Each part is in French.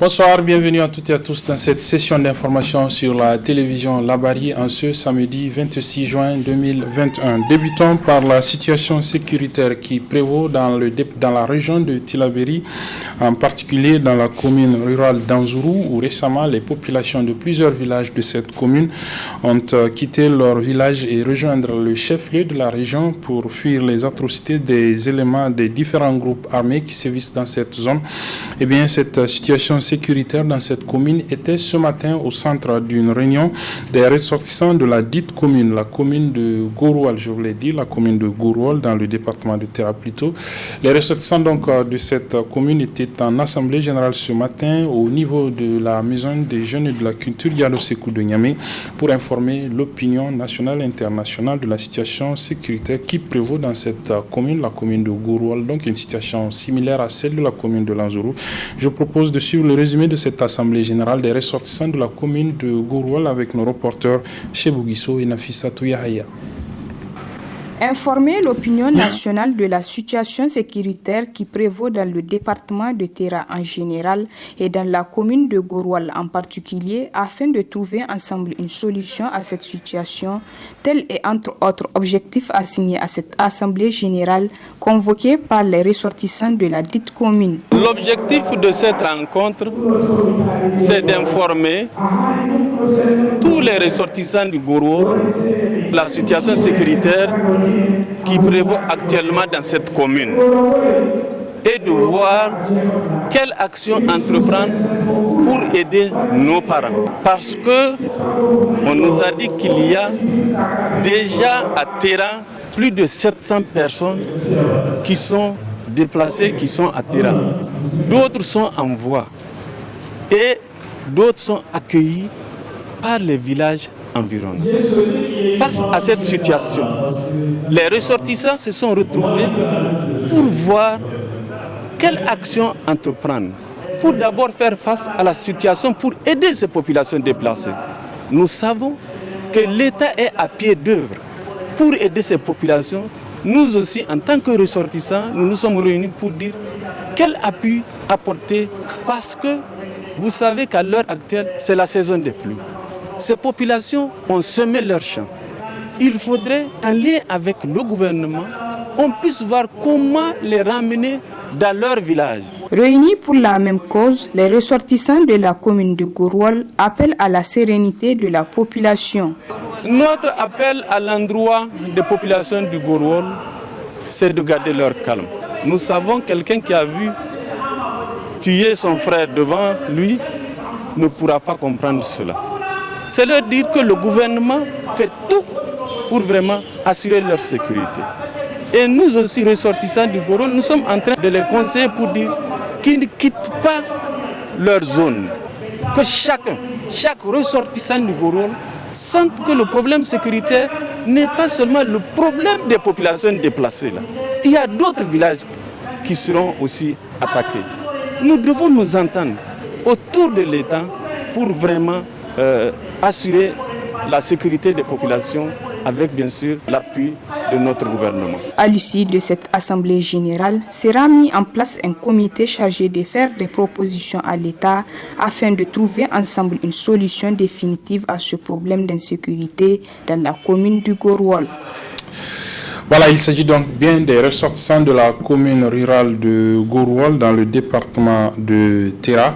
Bonsoir, bienvenue à toutes et à tous dans cette session d'information sur la télévision Labari en ce samedi 26 juin 2021. Débutons par la situation sécuritaire qui prévaut dans la région de Tillabéri, en particulier dans la commune rurale d'Anzourou, où récemment les populations de plusieurs villages de cette commune ont quitté leur village et rejoindre le chef-lieu de la région pour fuir les atrocités des éléments des différents groupes armés qui sévissent dans cette zone. Eh bien, cette situation sécuritaire dans cette commune était ce matin au centre d'une réunion des ressortissants de la dite commune, la commune de Goroual, je vous l'ai dit, la commune de Goroual dans le département de Terra plutôt. Les ressortissants donc de cette commune étaient en assemblée générale ce matin au niveau de la maison des jeunes et de la culture Yalo Sekou de Niamey pour informer l'opinion nationale et internationale de la situation sécuritaire qui prévaut dans cette commune, la commune de Goroual, donc une situation similaire à celle de la commune de Lanzourou. Je propose de suivre le résumé de cette assemblée générale des ressortissants de la commune de Goroual avec nos reporters Chebou Guisso et Nafissatou Yahaya. Informer l'opinion nationale de la situation sécuritaire qui prévaut dans le département de Terra en général et dans la commune de Goroual en particulier afin de trouver ensemble une solution à cette situation, tel est entre autres objectifs assignés à cette assemblée générale convoquée par les ressortissants de la dite commune. L'objectif de cette rencontre, c'est d'informer tous les ressortissants du Goroual la situation sécuritaire qui prévaut actuellement dans cette commune et de voir quelle action entreprendre pour aider nos parents. Parce que on nous a dit qu'il y a déjà à Terra plus de 700 personnes qui sont déplacées, qui sont à Terra. D'autres sont en voie et d'autres sont accueillis par les villages environnants. Face à cette situation, les ressortissants se sont retrouvés pour voir quelle action entreprendre, pour d'abord faire face à la situation, pour aider ces populations déplacées. Nous savons que l'État est à pied d'œuvre pour aider ces populations. Nous aussi, en tant que ressortissants, nous nous sommes réunis pour dire quel appui apporter, parce que vous savez qu'à l'heure actuelle, c'est la saison des pluies. Ces populations ont semé leurs champs. Il faudrait, en lien avec le gouvernement, on puisse voir comment les ramener dans leur village. Réunis pour la même cause, les ressortissants de la commune de Goroual appellent à la sérénité de la population. Notre appel à l'endroit des populations du Goroual, c'est de garder leur calme. Nous savons quelqu'un qui a vu tuer son frère devant lui ne pourra pas comprendre cela. C'est leur dire que le gouvernement fait tout pour vraiment assurer leur sécurité. Et nous aussi, ressortissants du Goroual, nous sommes en train de les conseiller pour dire qu'ils ne quittent pas leur zone. Que chaque ressortissant du Goroual sente que le problème sécuritaire n'est pas seulement le problème des populations déplacées. Là. Il y a d'autres villages qui seront aussi attaqués. Nous devons nous entendre autour de l'État pour vraiment assurer la sécurité des populations avec bien sûr l'appui de notre gouvernement. À l'issue de cette assemblée générale, sera mis en place un comité chargé de faire des propositions à l'État afin de trouver ensemble une solution définitive à ce problème d'insécurité dans la commune du Goroual. Voilà, il s'agit donc bien des ressortissants de la commune rurale de Goroual dans le département de Terra,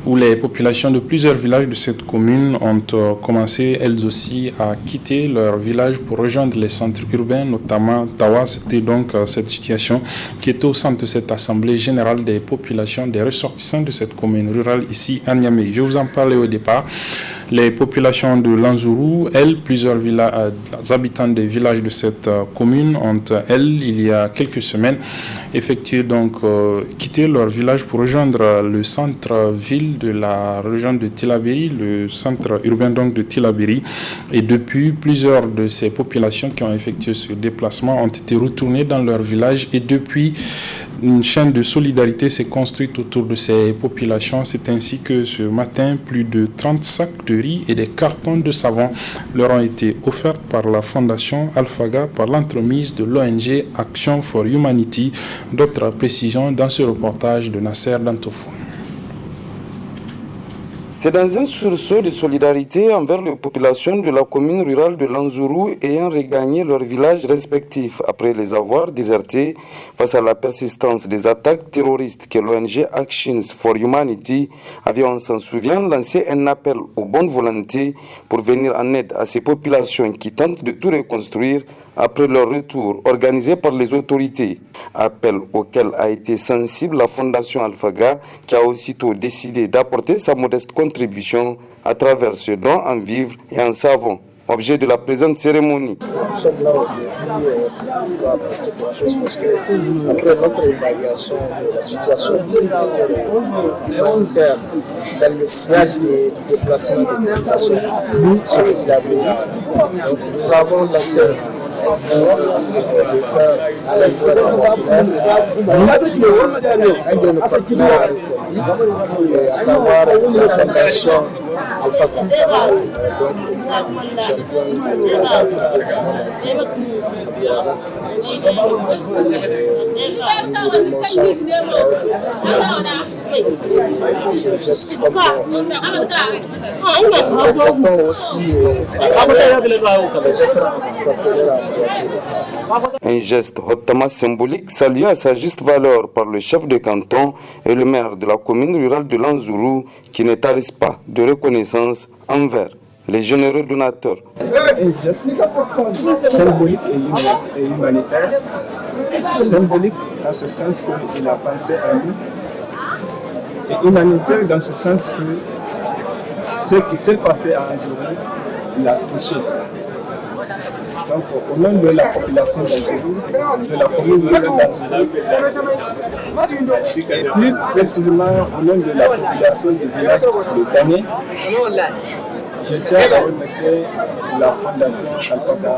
où les populations de plusieurs villages de cette commune ont commencé elles aussi à quitter leur village pour rejoindre les centres urbains, notamment Tawa. C'était donc cette situation qui était au centre de cette assemblée générale des populations, des ressortissants de cette commune rurale ici à Niamey. Je vous en parlais au départ. Les populations de Lanzourou, elles, plusieurs habitants des villages de cette commune ont, elles, il y a quelques semaines, effectué donc quitté leur village pour rejoindre le centre-ville de la région de Tillabéri, le centre urbain donc de Tillabéri. Et depuis, plusieurs de ces populations qui ont effectué ce déplacement ont été retournées dans leur village et depuis, une chaîne de solidarité s'est construite autour de ces populations. C'est ainsi que ce matin, plus de 30 sacs de riz et des cartons de savon leur ont été offerts par la Fondation Alphaga par l'entremise de l'ONG Action for Humanity. D'autres précisions dans ce reportage de Nasser Dantofo. C'est dans un sursaut de solidarité envers les populations de la commune rurale de Lanzuru ayant regagné leurs villages respectifs après les avoir désertés face à la persistance des attaques terroristes que l'ONG Actions for Humanity avait, on s'en souvient, lancé un appel aux bonnes volontés pour venir en aide à ces populations qui tentent de tout reconstruire après leur retour organisé par les autorités. Appel auquel a été sensible la Fondation Alphaga qui a aussitôt décidé d'apporter sa modeste contribution à travers ce don en vivres et en savon, objet de la présente cérémonie. Nous sommes là aujourd'hui parce que après notre évaluation de la situation sécuritaire dans le sillage des déplacements des populations, ce qu'il a venu, nous avons lancé à savoir la fondation Un geste hautement symbolique salué à sa juste valeur par le chef de canton et le maire de la commune rurale de Lanzuru qui ne tarisse pas de reconnaissance envers les généreux donateurs. Un geste symbolique et humanitaire. Symbolique dans ce sens qu'il a pensé à nous. Et humanitaire dans ce sens que ce qui s'est passé à Anjou, il a touché. Donc, au nom de la population d'Anjou, de la commune de l'Anjou, et plus précisément au nom de la population du village de Gagné, je tiens à remercier la Fondation Alphaga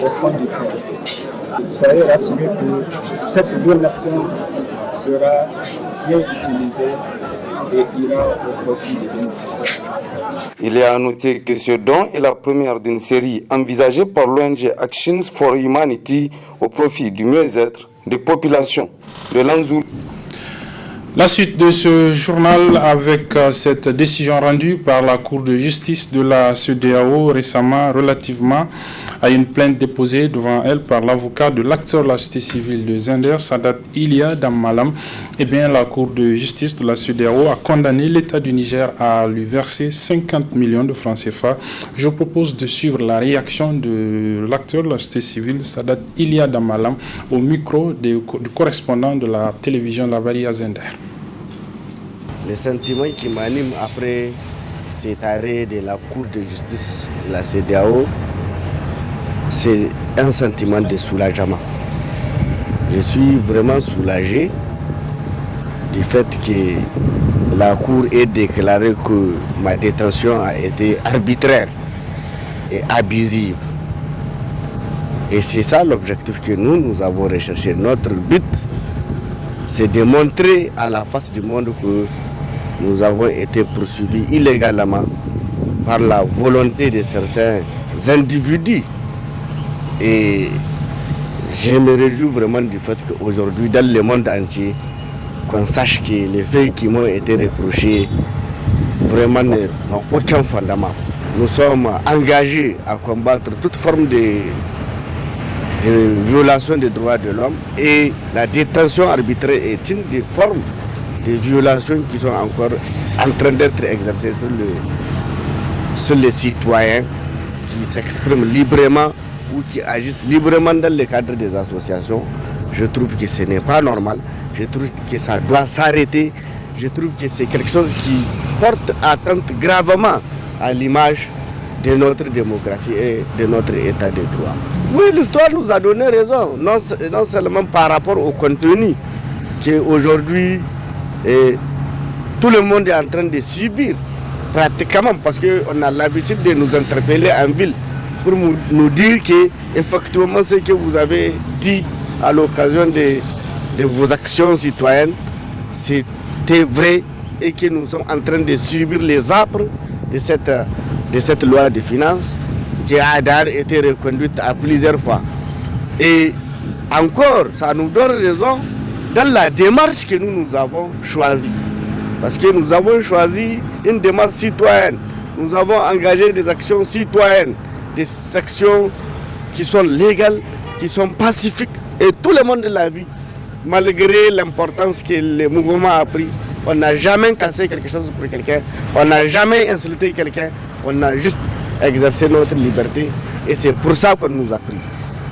au fond du cœur. Soyez rassurés que cette donation sera bien utilisée et ira au profit des bénéficiaires. Il est à noter que ce don est la première d'une série envisagée par l'ONG Actions for Humanity au profit du mieux-être des populations de Lanzuru. La suite de ce journal avec cette décision rendue par la Cour de justice de la CEDEAO récemment relativement à une plainte déposée devant elle par l'avocat de l'acteur de la société civile de Zender, Sadat Ilia Dammalam. Eh bien, la Cour de justice de la CEDEAO a condamné l'État du Niger à lui verser 50 millions de francs CFA. Je propose de suivre la réaction de l'acteur de la société civile, Sadat Ilia Dammalam, au micro du correspondant de la télévision Labari à Zender. Les sentiments qui m'animent après cet arrêt de la Cour de justice de la CEDEAO, c'est un sentiment de soulagement. Je suis vraiment soulagé du fait que la Cour ait déclaré que ma détention a été arbitraire et abusive. Et c'est ça l'objectif que nous avons recherché. Notre but, c'est de montrer à la face du monde que nous avons été poursuivis illégalement par la volonté de certains individus. Et je me réjouis vraiment du fait qu'aujourd'hui, dans le monde entier, qu'on sache que les faits qui m'ont été reprochés vraiment n'ont aucun fondement. Nous sommes engagés à combattre toute forme de violation des droits de l'homme et la détention arbitraire est une des formes de violations qui sont encore en train d'être exercées sur les citoyens qui s'expriment librement ou qui agissent librement dans le cadre des associations. Je trouve que ce n'est pas normal, je trouve que ça doit s'arrêter, je trouve que c'est quelque chose qui porte atteinte gravement à l'image de notre démocratie et de notre état de droit. Oui, l'histoire nous a donné raison, non seulement par rapport au contenu qu'aujourd'hui tout le monde est en train de subir, pratiquement, parce qu'on a l'habitude de nous interpeller en ville pour nous dire que effectivement ce que vous avez dit à l'occasion de vos actions citoyennes, c'était vrai et que nous sommes en train de subir les âpres de cette loi de finances qui a d'ailleurs été reconduite à plusieurs fois. Et encore, ça nous donne raison dans la démarche que nous avons choisie. Parce que nous avons choisi une démarche citoyenne. Nous avons engagé des actions citoyennes, des actions qui sont légales, qui sont pacifiques. Et tout le monde l'a vu. Malgré l'importance que le mouvement a pris, on n'a jamais cassé quelque chose pour quelqu'un, on n'a jamais insulté quelqu'un, on a juste exercé notre liberté. Et c'est pour ça qu'on nous a pris.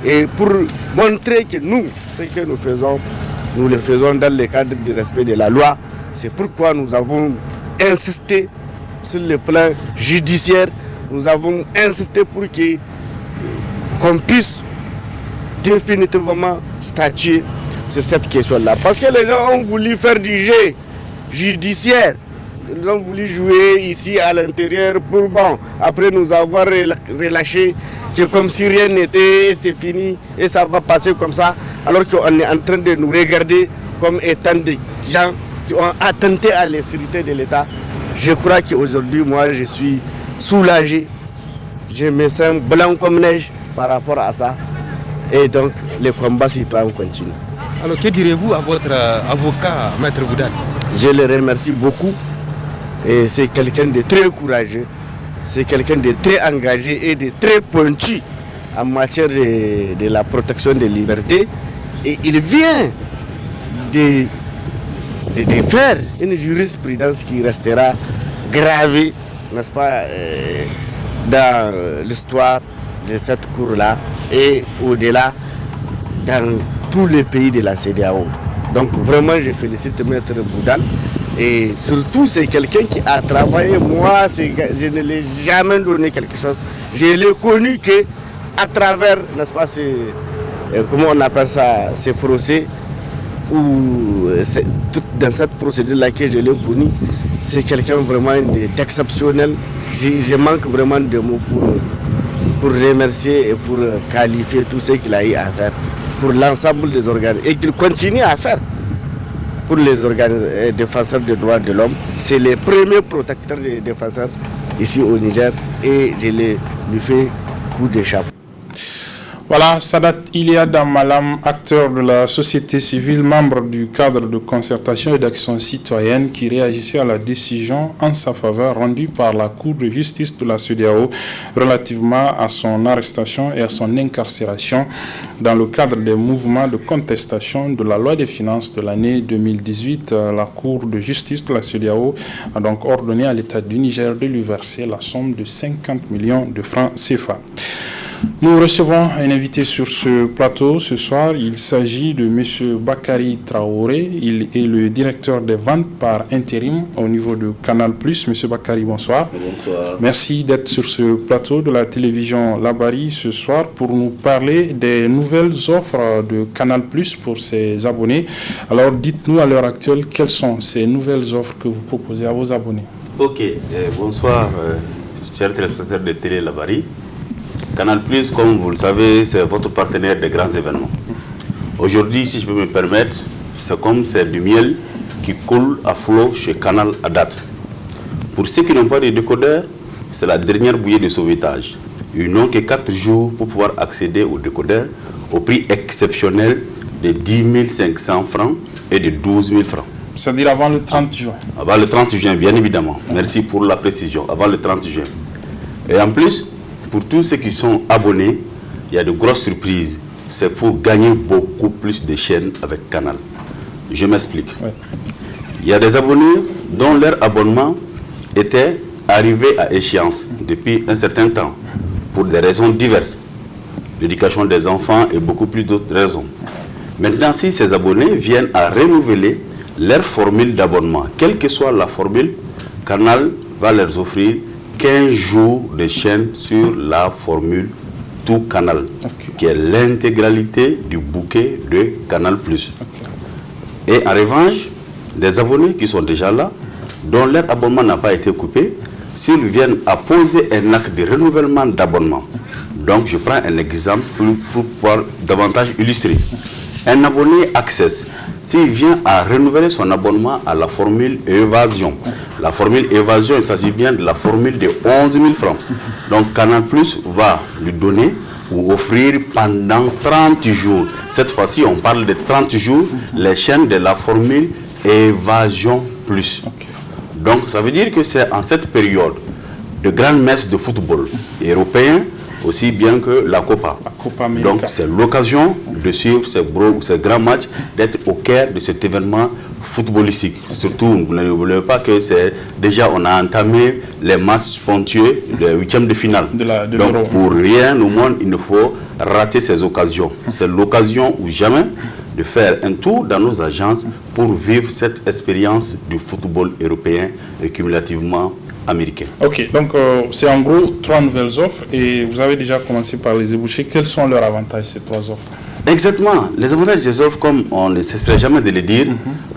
Et pour montrer que nous, ce que nous faisons, nous le faisons dans le cadre du respect de la loi. C'est pourquoi nous avons insisté sur le plan judiciaire. Nous avons insisté pour qu'on puisse définitivement statuer sur cette question-là. Parce que les gens ont voulu faire du jeu judiciaire. Ils ont voulu jouer ici à l'intérieur pour, après nous avoir relâchés, que comme si rien n'était, c'est fini et ça va passer comme ça. Alors qu'on est en train de nous regarder comme étant des gens qui ont attenté à la sécurité de l'État. Je crois qu'aujourd'hui, moi, je suis soulagé. Je me sens blanc comme neige par rapport à ça. Et donc, le combat citoyen continue. Alors, que direz-vous à votre avocat, Maître Boudal? Je le remercie beaucoup. Et c'est quelqu'un de très courageux. C'est quelqu'un de très engagé et de très pointu en matière de la protection des libertés. Et il vient de faire une jurisprudence qui restera gravée, n'est-ce pas, dans l'histoire de cette cour-là et au-delà dans tous les pays de la CEDEAO. Donc vraiment, je félicite Maître Boudal. Et surtout, c'est quelqu'un qui a travaillé. Moi, je ne l'ai jamais donné quelque chose. Je l'ai connu qu'à travers, n'est-ce pas, comment on appelle ça, ces procès, ou dans cette procédure-là que je l'ai connu, c'est quelqu'un vraiment d'exceptionnel. Je manque vraiment de mots pour remercier et pour qualifier tout ce qu'il a eu à faire pour l'ensemble des organes et qu'il continue à faire pour les défenseurs des droits de l'homme. C'est le premier protecteur des défenseurs ici au Niger et je lui fais coup de chapeau. Voilà, Sadat Iliada Malam, acteur de la société civile, membre du cadre de concertation et d'action citoyenne qui réagissait à la décision en sa faveur rendue par la Cour de justice de la CEDEAO relativement à son arrestation et à son incarcération dans le cadre des mouvements de contestation de la loi des finances de l'année 2018. La Cour de justice de la CEDEAO a donc ordonné à l'État du Niger de lui verser la somme de 50 millions de francs CFA. Nous recevons un invité sur ce plateau ce soir. Il s'agit de M. Bakary Traoré. Il est le directeur des ventes par intérim au niveau de Canal+. M. Bakary, bonsoir. Bonsoir. Merci d'être sur ce plateau de la télévision Labari ce soir pour nous parler des nouvelles offres de Canal+ pour ses abonnés. Alors dites-nous à l'heure actuelle quelles sont ces nouvelles offres que vous proposez à vos abonnés. Ok, bonsoir chers téléspectateurs de Télé Labari. Canal+, comme vous le savez, c'est votre partenaire des grands événements. Aujourd'hui, si je peux me permettre, c'est du miel qui coule à flot chez Canal à date. Pour ceux qui n'ont pas de décodeur, c'est la dernière bouillée de sauvetage. Ils n'ont que 4 jours pour pouvoir accéder au décodeur au prix exceptionnel de 10 500 francs et de 12 000 francs. C'est-à-dire avant le 30 juin. Avant le 30 juin, bien évidemment. Merci pour la précision. Avant le 30 juin. Et en plus, pour tous ceux qui sont abonnés, il y a de grosses surprises. C'est pour gagner beaucoup plus de chaînes avec Canal. Je m'explique. Ouais. Il y a des abonnés dont leur abonnement était arrivé à échéance depuis un certain temps, pour des raisons diverses. L'éducation des enfants et beaucoup plus d'autres raisons. Maintenant, si ces abonnés viennent à renouveler leur formule d'abonnement, quelle que soit la formule, Canal va leur offrir 15 jours de chaîne sur la formule Tout Canal, qui est l'intégralité du bouquet de Canal+. Et en revanche, des abonnés qui sont déjà là, dont leur abonnement n'a pas été coupé, s'ils viennent à poser un acte de renouvellement d'abonnement. Donc je prends un exemple pour pouvoir davantage illustrer. Un abonné Access, s'il vient à renouveler son abonnement à la formule évasion. La formule évasion, il s'agit bien de la formule de 11 000 francs. Donc Canal+ va lui donner ou offrir pendant 30 jours. Cette fois-ci, on parle de 30 jours, les chaînes de la formule évasion plus. Donc ça veut dire que c'est en cette période de grandes messes de football européen, aussi bien que la Copa. Donc c'est l'occasion de suivre ces grands matchs, d'être au cœur de cet événement footballistique. Surtout, vous n'oubliez pas que c'est déjà, on a entamé les matchs sponsors de huitièmes de finale. Donc pour rien au monde, il ne faut rater ces occasions. C'est l'occasion ou jamais de faire un tour dans nos agences pour vivre cette expérience du football européen et cumulativement américain. Ok, donc c'est en gros 3 nouvelles offres et vous avez déjà commencé par les ébaucher. Quels sont leurs avantages, ces 3 offres? Exactement. Les avantages des offres, comme on ne cesserait jamais de le dire,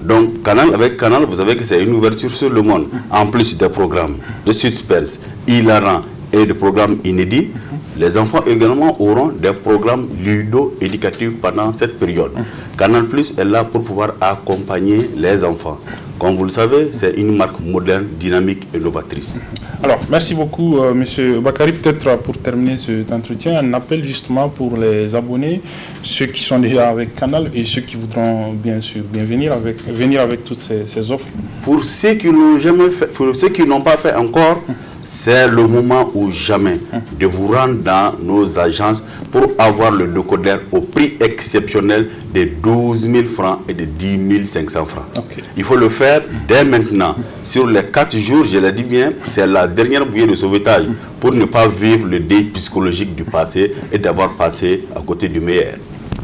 donc avec Canal, vous savez que c'est une ouverture sur le monde, en plus des programmes de suspense, hilarants et de programmes inédits. Les enfants également auront des programmes ludo-éducatifs pendant cette période. Canal Plus est là pour pouvoir accompagner les enfants. Comme vous le savez, c'est une marque moderne, dynamique et novatrice. Alors, merci beaucoup, Monsieur Bakary. Peut-être pour terminer cet entretien, un appel justement pour les abonnés, ceux qui sont déjà avec Canal et ceux qui voudront bien sûr venir avec toutes ces offres. Pour ceux qui n'ont jamais fait, pour ceux qui n'ont pas fait encore, c'est le moment ou jamais de vous rendre dans nos agences pour avoir le décodeur au prix exceptionnel de 12 000 francs et de 10 500 francs. Okay. Il faut le faire dès maintenant. Sur les 4 jours, je l'ai dit bien, c'est la dernière bouée de sauvetage pour ne pas vivre le deuil psychologique du passé et d'avoir passé à côté du meilleur.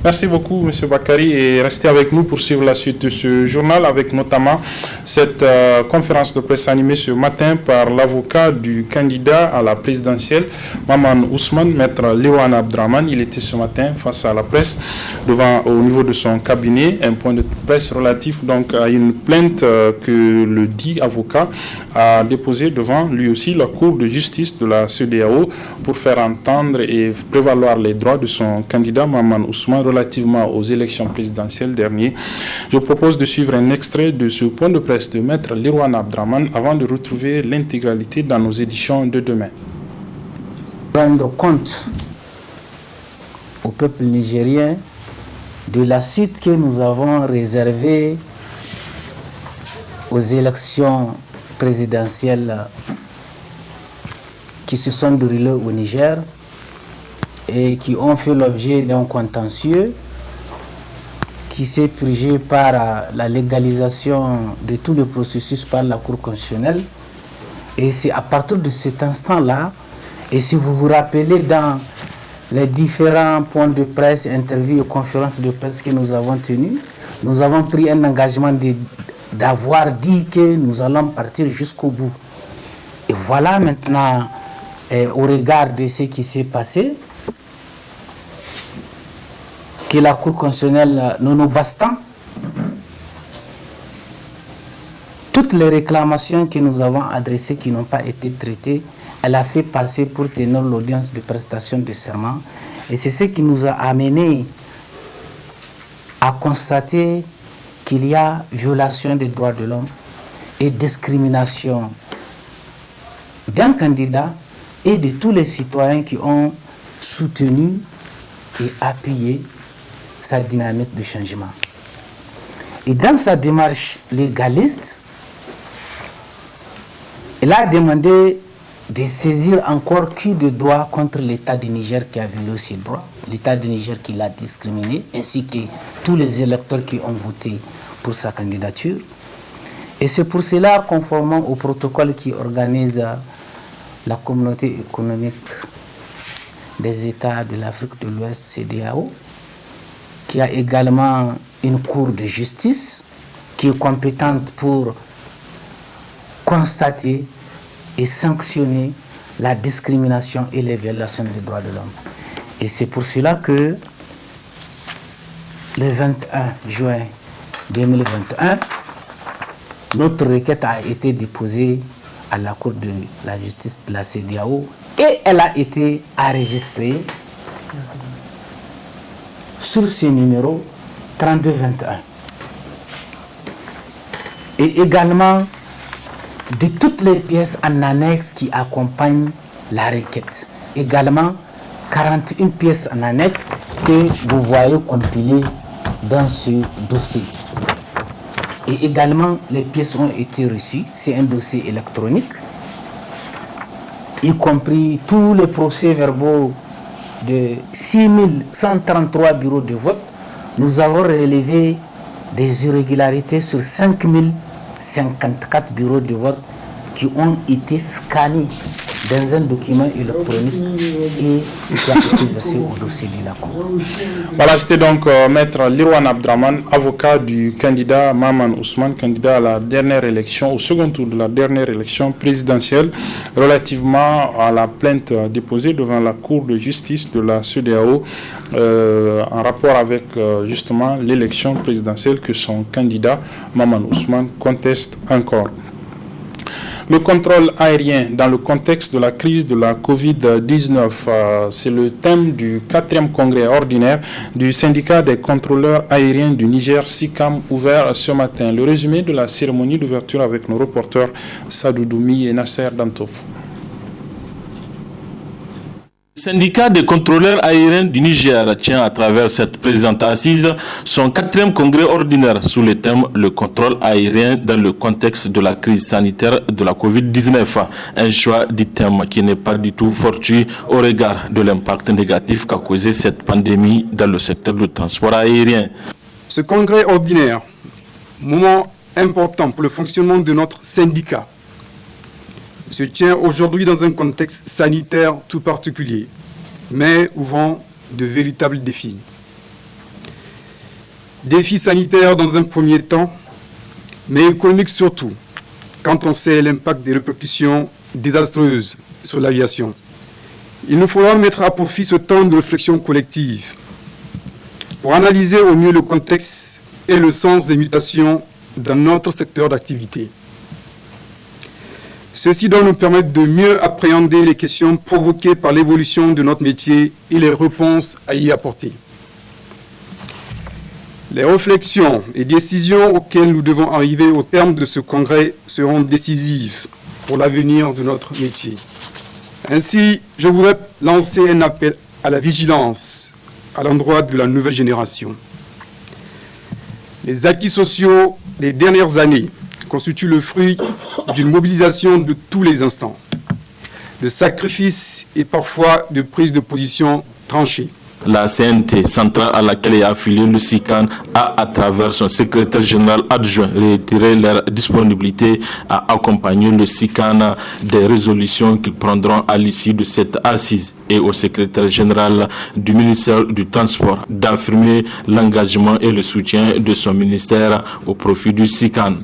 Merci beaucoup, M. Bakary, et restez avec nous pour suivre la suite de ce journal, avec notamment cette conférence de presse animée ce matin par l'avocat du candidat à la présidentielle, Maman Ousmane, maître Lirwana Abdraman. Il était ce matin face à la presse, au niveau de son cabinet, un point de presse relatif donc à une plainte que le dit avocat a déposée devant lui aussi la Cour de justice de la CEDEAO pour faire entendre et prévaloir les droits de son candidat, Maman Ousmane, relativement aux élections présidentielles dernières. Je propose de suivre un extrait de ce point de presse de maître Lirwana Abdraman avant de retrouver l'intégralité dans nos éditions de demain. Rendre compte au peuple nigérien de la suite que nous avons réservée aux élections présidentielles qui se sont déroulées au Niger et qui ont fait l'objet d'un contentieux qui s'est purgé par la légalisation de tout le processus par la Cour constitutionnelle. Et c'est à partir de cet instant-là, et si vous vous rappelez dans les différents points de presse, interviews et conférences de presse que nous avons tenues, nous avons pris un engagement d'avoir dit que nous allons partir jusqu'au bout. Et voilà maintenant, au regard de ce qui s'est passé, que la Cour constitutionnelle, nous bastant, toutes les réclamations que nous avons adressées qui n'ont pas été traitées, elle a fait passer pour tenir l'audience de prestation de serment. Et c'est ce qui nous a amené à constater qu'il y a violation des droits de l'homme et discrimination d'un candidat et de tous les citoyens qui ont soutenu et appuyé sa dynamique de changement. Et dans sa démarche légaliste, il a demandé de saisir encore qui de droit contre l'État du Niger qui a violé ses droits, l'État du Niger qui l'a discriminé, ainsi que tous les électeurs qui ont voté pour sa candidature. Et c'est pour cela, conformément au protocole qui organise la communauté économique des États de l'Afrique de l'Ouest, CEDEAO, qui a également une cour de justice qui est compétente pour constater et sanctionner la discrimination et les violations des droits de l'homme. Et c'est pour cela que le 21 juin 2021, notre requête a été déposée à la Cour de la justice de la CEDEAO et elle a été enregistrée sur ce numéro 3221. Et également de toutes les pièces en annexe qui accompagnent la requête. Également 41 pièces en annexe que vous voyez compilées dans ce dossier. Et également, les pièces ont été reçues. C'est un dossier électronique, y compris tous les procès-verbaux de 6133 bureaux de vote. Nous avons relevé des irrégularités sur 5054 bureaux de vote qui ont été scannés dans un document électronique et qui a été versé au dossier de la Cour. Voilà, c'était donc Maître Lirwan Abdraman, avocat du candidat Maman Ousmane, candidat à la dernière élection, au second tour de la dernière élection présidentielle, relativement à la plainte déposée devant la Cour de justice de la CEDEAO en rapport avec justement l'élection présidentielle que son candidat Maman Ousmane conteste encore. Le contrôle aérien dans le contexte de la crise de la Covid-19, c'est le thème du 4e congrès ordinaire du syndicat des contrôleurs aériens du Niger, SICAM, ouvert ce matin. Le résumé de la cérémonie d'ouverture avec nos reporters Sadou Doumi et Nasser Dantof. Le syndicat des contrôleurs aériens du Niger tient à travers cette présente assise son 4e congrès ordinaire sous le thème « Le contrôle aérien dans le contexte de la crise sanitaire de la Covid-19 ». Un choix du thème qui n'est pas du tout fortuit au regard de l'impact négatif qu'a causé cette pandémie dans le secteur du transport aérien. Ce congrès ordinaire, moment important pour le fonctionnement de notre syndicat, se tient aujourd'hui dans un contexte sanitaire tout particulier, mais ouvrant de véritables défis. Défis sanitaires dans un premier temps, mais économiques surtout, quand on sait l'impact des répercussions désastreuses sur l'aviation. Il nous faudra mettre à profit ce temps de réflexion collective pour analyser au mieux le contexte et le sens des mutations dans notre secteur d'activité. Ceci doit nous permettre de mieux appréhender les questions provoquées par l'évolution de notre métier et les réponses à y apporter. Les réflexions et décisions auxquelles nous devons arriver au terme de ce congrès seront décisives pour l'avenir de notre métier. Ainsi, je voudrais lancer un appel à la vigilance à l'endroit de la nouvelle génération. Les acquis sociaux des dernières années constitue le fruit d'une mobilisation de tous les instants, de sacrifices et parfois de prises de position tranchées. La CNT centrale à laquelle est affilié le SICAN a, à travers son secrétaire général adjoint, réitéré leur disponibilité à accompagner le SICAN des résolutions qu'ils prendront à l'issue de cette assise, et au secrétaire général du ministère du Transport d'affirmer l'engagement et le soutien de son ministère au profit du SICAN.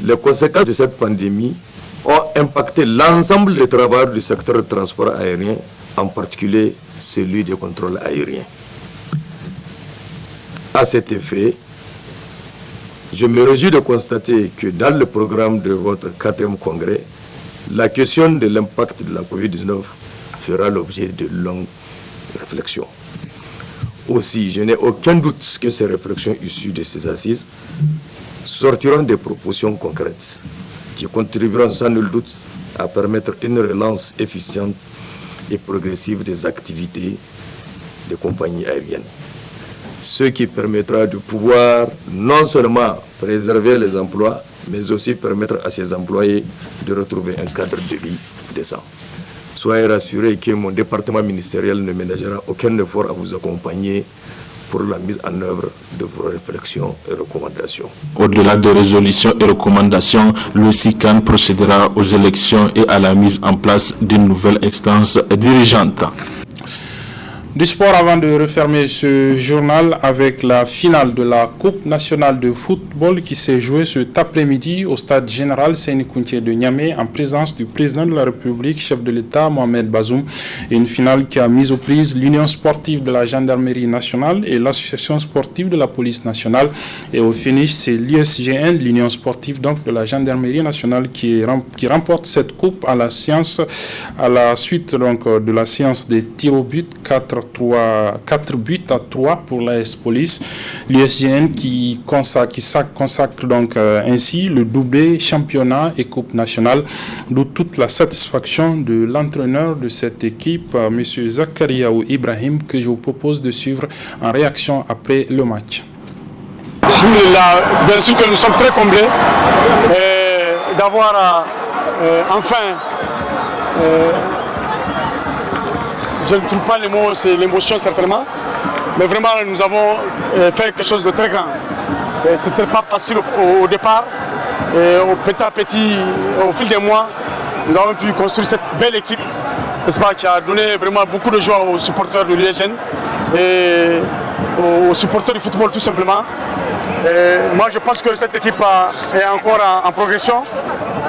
Les conséquences de cette pandémie ont impacté l'ensemble des travailleurs du secteur du transport aérien, en particulier celui des contrôles aériens. À cet effet, je me réjouis de constater que dans le programme de votre 4e congrès, la question de l'impact de la Covid-19 fera l'objet de longues réflexions. Aussi, je n'ai aucun doute que ces réflexions issues de ces assises sortiront des propositions concrètes qui contribueront sans nul doute à permettre une relance efficiente et progressive des activités des compagnies aériennes. Ce qui permettra de pouvoir non seulement préserver les emplois, mais aussi permettre à ces employés de retrouver un cadre de vie décent. Soyez rassurés que mon département ministériel ne ménagera aucun effort à vous accompagner pour la mise en œuvre de vos réflexions et recommandations. Au-delà des résolutions et recommandations, le SICAN procédera aux élections et à la mise en place d'une nouvelle instance dirigeante. Du sport avant de refermer ce journal avec la finale de la Coupe nationale de football qui s'est jouée cet après-midi au stade général Séni Kounté de Niamey en présence du président de la République, chef de l'État Mohamed Bazoum. Et une finale qui a mis aux prises l'Union sportive de la gendarmerie nationale et l'Association sportive de la police nationale. Et au finish, c'est l'USGN, l'Union sportive donc de la gendarmerie nationale qui remporte cette coupe à la suite donc de la séance des tirs au but 4 buts à 3 pour l'AS Police. L'USGN qui consacre donc ainsi le doublé championnat et coupe nationale, d'où toute la satisfaction de l'entraîneur de cette équipe, M. Zakariaou Ibrahim, que je vous propose de suivre en réaction après le match. bien sûr que nous sommes très comblés d'avoir enfin, je ne trouve pas les mots, c'est l'émotion certainement, mais vraiment nous avons fait quelque chose de très grand. Ce n'était pas facile au départ, petit à petit, au fil des mois, nous avons pu construire cette belle équipe, n'est-ce pas, qui a donné vraiment beaucoup de joie aux supporters de l'USGN et aux supporters du football tout simplement. Moi je pense que cette équipe est encore en progression.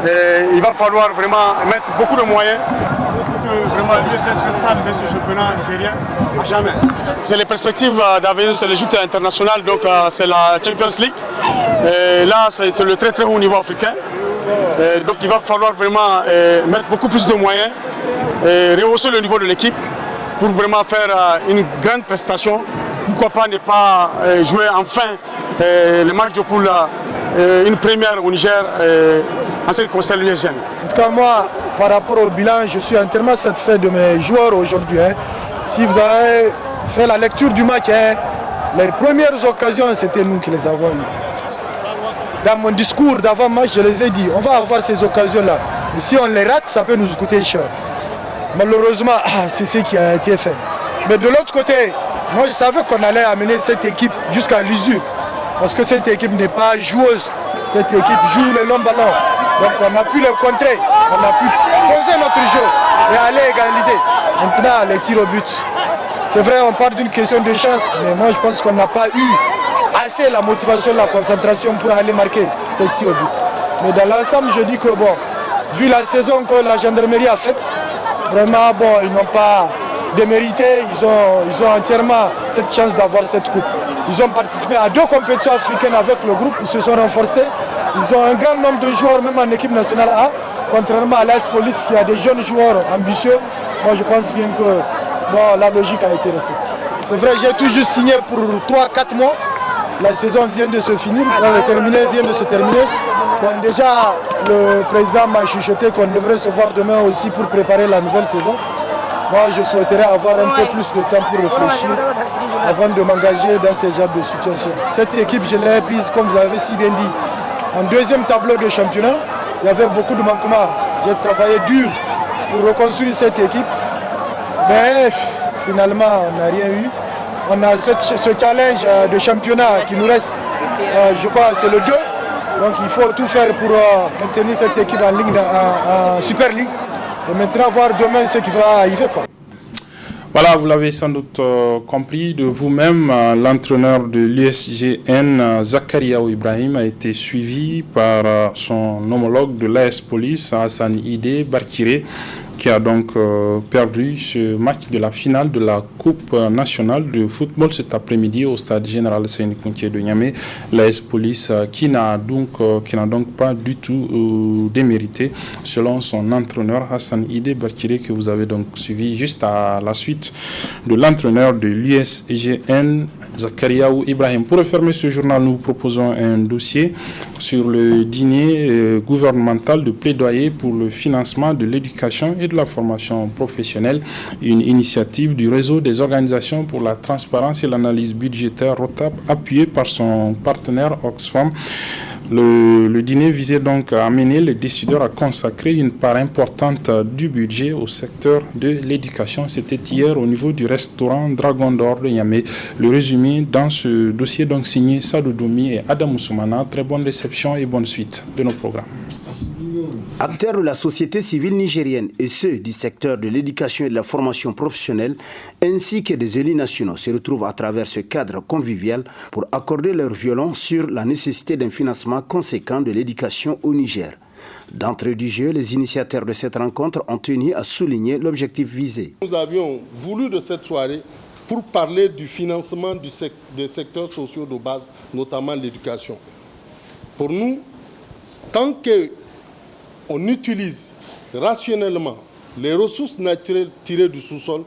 Et il va falloir vraiment mettre beaucoup de moyens pour que vraiment l'USGN s'installe dans ce championnat nigérien à jamais. C'est les perspectives d'avenir, c'est les joutes internationales, donc c'est la Champions League. Et là c'est le très très haut niveau africain. Et donc il va falloir vraiment mettre beaucoup plus de moyens et rehausser le niveau de l'équipe pour vraiment faire une grande prestation. Pourquoi pas ne pas jouer enfin le match de poule, une première au Niger en ce qui concerne l'USGN. En tout cas moi, par rapport au bilan, je suis entièrement satisfait de mes joueurs aujourd'hui. Si vous avez fait la lecture du match, les premières occasions, c'était nous qui les avons eues. Dans mon discours d'avant-match, je les ai dit, on va avoir ces occasions-là. Et si on les rate, ça peut nous coûter cher. Malheureusement, c'est ce qui a été fait. Mais de l'autre côté, moi je savais qu'on allait amener cette équipe jusqu'à l'usure. Parce que cette équipe n'est pas joueuse. Cette équipe joue le long ballon. Donc on a pu le contrer. On a pu poser notre jeu et aller égaliser. Maintenant, les tirs au but. C'est vrai, on parle d'une question de chance. Mais moi je pense qu'on n'a pas eu assez la motivation, la concentration pour aller marquer ces tirs au but. Mais dans l'ensemble, je dis que bon, vu la saison que la gendarmerie a faite, vraiment bon, ils n'ont pas démérité, ils ont entièrement cette chance d'avoir cette coupe. Ils ont participé à 2 compétitions africaines avec le groupe, ils se sont renforcés. Ils ont un grand nombre de joueurs, même en équipe nationale A, contrairement à l'AS Police qui a des jeunes joueurs ambitieux. Moi je pense bien que bon, la logique a été respectée. C'est vrai, j'ai tout juste signé pour 3-4 mois. La saison vient de se finir, vient de se terminer. Bon, déjà, le président m'a chuchoté qu'on devrait se voir demain aussi pour préparer la nouvelle saison. Moi, je souhaiterais avoir un peu plus de temps pour réfléchir avant de m'engager dans ce genre de situation. Cette équipe, je l'ai prise, comme vous l'avez si bien dit, en 2e tableau de championnat. Il y avait beaucoup de manquements. J'ai travaillé dur pour reconstruire cette équipe. Mais finalement, on n'a rien eu. On a ce challenge de championnat qui nous reste, je crois, c'est le 2. Donc il faut tout faire pour maintenir cette équipe en ligne, en Super League. Et maintenant voir demain ce qui va arriver, quoi. Voilà, vous l'avez sans doute compris de vous-même, l'entraîneur de l'USGN, Zakariaou Ibrahim, a été suivi par son homologue de l'AS Police, Hassan Ide Barkiré, qui a donc perdu ce match de la finale de la Coupe nationale de football cet après-midi au stade général Séné-Kountié de Niamey. L'AS Police qui n'a donc pas du tout démérité, selon son entraîneur Hassan Ide Barkiré, que vous avez donc suivi juste à la suite de l'entraîneur de l'USGN, Zakariaou Ibrahim. Pour refermer ce journal, nous proposons un dossier sur le dîner gouvernemental de plaidoyer pour le financement de l'éducation et de la formation professionnelle, une initiative du réseau des organisations pour la transparence et l'analyse budgétaire ROTAP, appuyée par son partenaire Oxfam. Le dîner visait donc à amener les décideurs à consacrer une part importante du budget au secteur de l'éducation. C'était hier au niveau du restaurant Dragon d'Or de Niamey. Le résumé dans ce dossier donc signé Sadou Doumi et Adam Ousmana. Très bonne réception et bonne suite de nos programmes. Acteurs de la société civile nigérienne et ceux du secteur de l'éducation et de la formation professionnelle, ainsi que des élus nationaux, se retrouvent à travers ce cadre convivial pour accorder leur violon sur la nécessité d'un financement conséquent de l'éducation au Niger. D'entrée du jeu, les initiateurs de cette rencontre ont tenu à souligner l'objectif visé. Nous avions voulu de cette soirée pour parler du financement des secteurs sociaux de base, notamment l'éducation. Pour nous, tant qu'on utilise rationnellement les ressources naturelles tirées du sous-sol,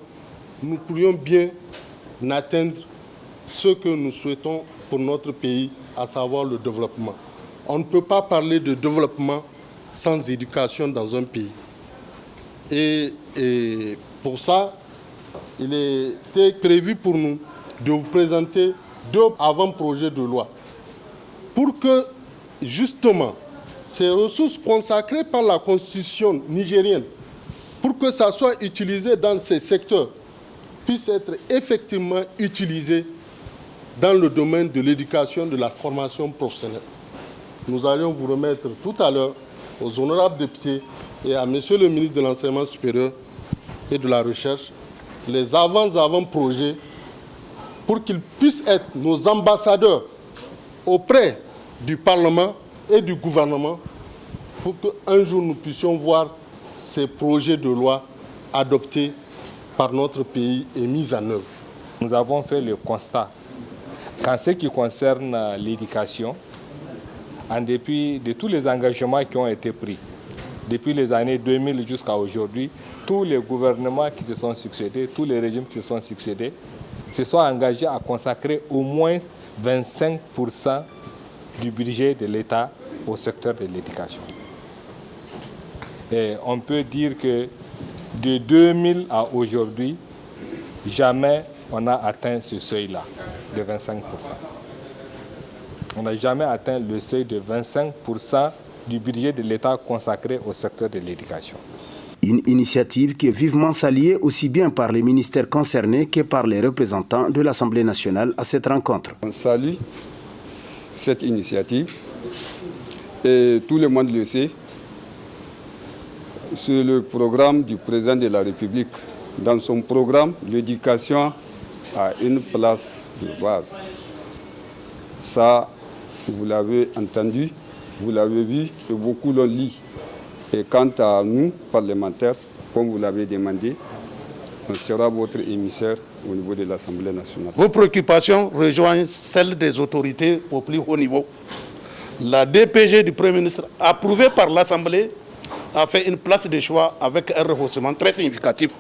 nous pourrions bien atteindre ce que nous souhaitons pour notre pays, à savoir le développement. On ne peut pas parler de développement sans éducation dans un pays. Et pour ça, il était prévu pour nous de vous présenter 2 avant-projets de loi. pour que, justement, ces ressources consacrées par la Constitution nigérienne, pour que ça soit utilisé dans ces secteurs, puissent être effectivement utilisées dans le domaine de l'éducation, de la formation professionnelle. Nous allions vous remettre tout à l'heure aux honorables députés et à Monsieur le ministre de l'Enseignement supérieur et de la Recherche les avant-projets pour qu'ils puissent être nos ambassadeurs auprès du Parlement et du gouvernement pour qu'un jour nous puissions voir ces projets de loi adoptés par notre pays et mis en œuvre. Nous avons fait le constat qu'en ce qui concerne l'éducation, en dépit de tous les engagements qui ont été pris, depuis les années 2000 jusqu'à aujourd'hui, tous les gouvernements qui se sont succédés, tous les régimes qui se sont succédés, se sont engagés à consacrer au moins 25% du budget de l'État au secteur de l'éducation. Et on peut dire que de 2000 à aujourd'hui, jamais on a atteint ce seuil-là de 25%. On n'a jamais atteint le seuil de 25% du budget de l'État consacré au secteur de l'éducation. Une initiative qui est vivement saluée aussi bien par les ministères concernés que par les représentants de l'Assemblée nationale à cette rencontre. On salue cette initiative et tout le monde le sait. C'est le programme du président de la République. Dans son programme, l'éducation a une place de base. Ça, vous l'avez entendu, vous l'avez vu et beaucoup l'ont lu. Et quant à nous, parlementaires, comme vous l'avez demandé, on sera votre émissaire au niveau de l'Assemblée nationale. Vos préoccupations rejoignent celles des autorités au plus haut niveau. La DPG du Premier ministre, approuvée par l'Assemblée, a fait une place de choix avec un rehaussement très significatif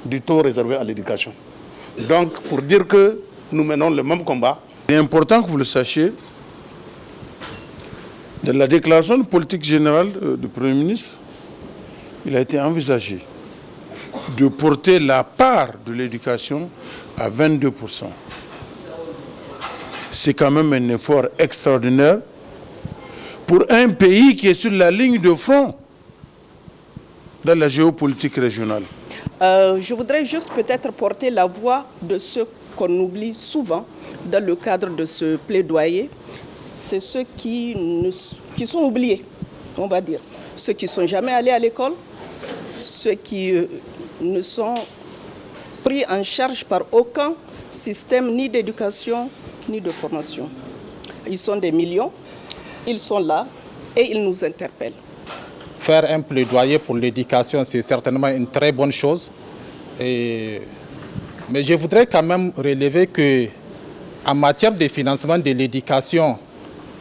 du taux réservé à l'éducation. Donc, pour dire que nous menons le même combat. Il est important que vous le sachiez, dans la déclaration de politique générale du Premier ministre, il a été envisagé de porter la part de l'éducation à 22%. C'est quand même un effort extraordinaire pour un pays qui est sur la ligne de front dans la géopolitique régionale. Je voudrais juste peut-être porter la voix de ceux qu'on oublie souvent dans le cadre de ce plaidoyer. C'est ceux qui sont oubliés, on va dire. Ceux qui ne sont jamais allés à l'école, ceux qui ne sont pris en charge par aucun système ni d'éducation ni de formation. Ils sont des millions, ils sont là et ils nous interpellent. Faire un plaidoyer pour l'éducation, c'est certainement une très bonne chose. Mais je voudrais quand même relever qu'en matière de financement de l'éducation,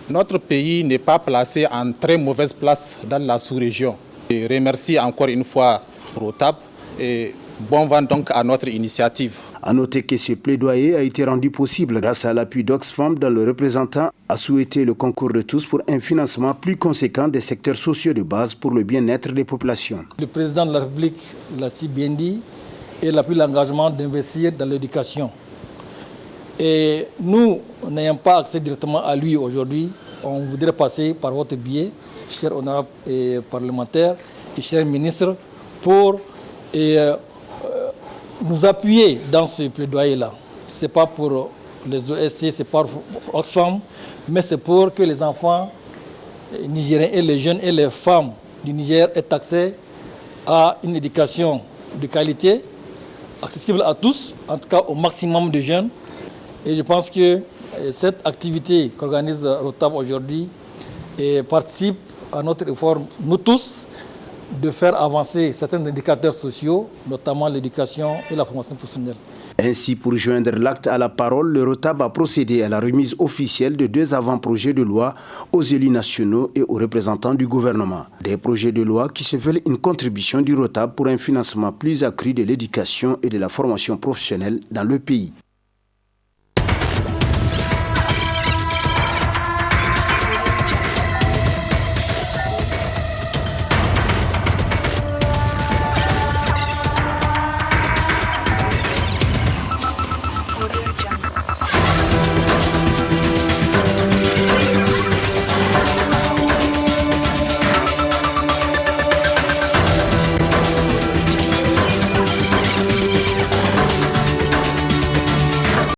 notre pays n'est pas placé en très mauvaise place dans la sous-région. Je remercie encore une fois Rotab et bon vent donc à notre initiative. A noter que ce plaidoyer a été rendu possible grâce à l'appui d'Oxfam dont le représentant a souhaité le concours de tous pour un financement plus conséquent des secteurs sociaux de base pour le bien-être des populations. Le président de la République l'a si bien dit, et il a pris l'engagement d'investir dans l'éducation. Et nous, n'ayant pas accès directement à lui aujourd'hui, on voudrait passer par votre biais, chers honorables et parlementaires et chers ministres, pour nous appuyer dans ce plaidoyer-là. Ce n'est pas pour les OSC, ce n'est pas pour Oxfam, mais c'est pour que les enfants nigériens et les jeunes et les femmes du Niger aient accès à une éducation de qualité, accessible à tous, en tout cas au maximum de jeunes. Et je pense que cette activité qu'organise Rotab aujourd'hui participe à notre effort, nous tous, de faire avancer certains indicateurs sociaux, notamment l'éducation et la formation professionnelle. Ainsi, pour joindre l'acte à la parole, le Rotab a procédé à la remise officielle de 2 avant-projets de loi aux élus nationaux et aux représentants du gouvernement. Des projets de loi qui se veulent une contribution du Rotab pour un financement plus accru de l'éducation et de la formation professionnelle dans le pays.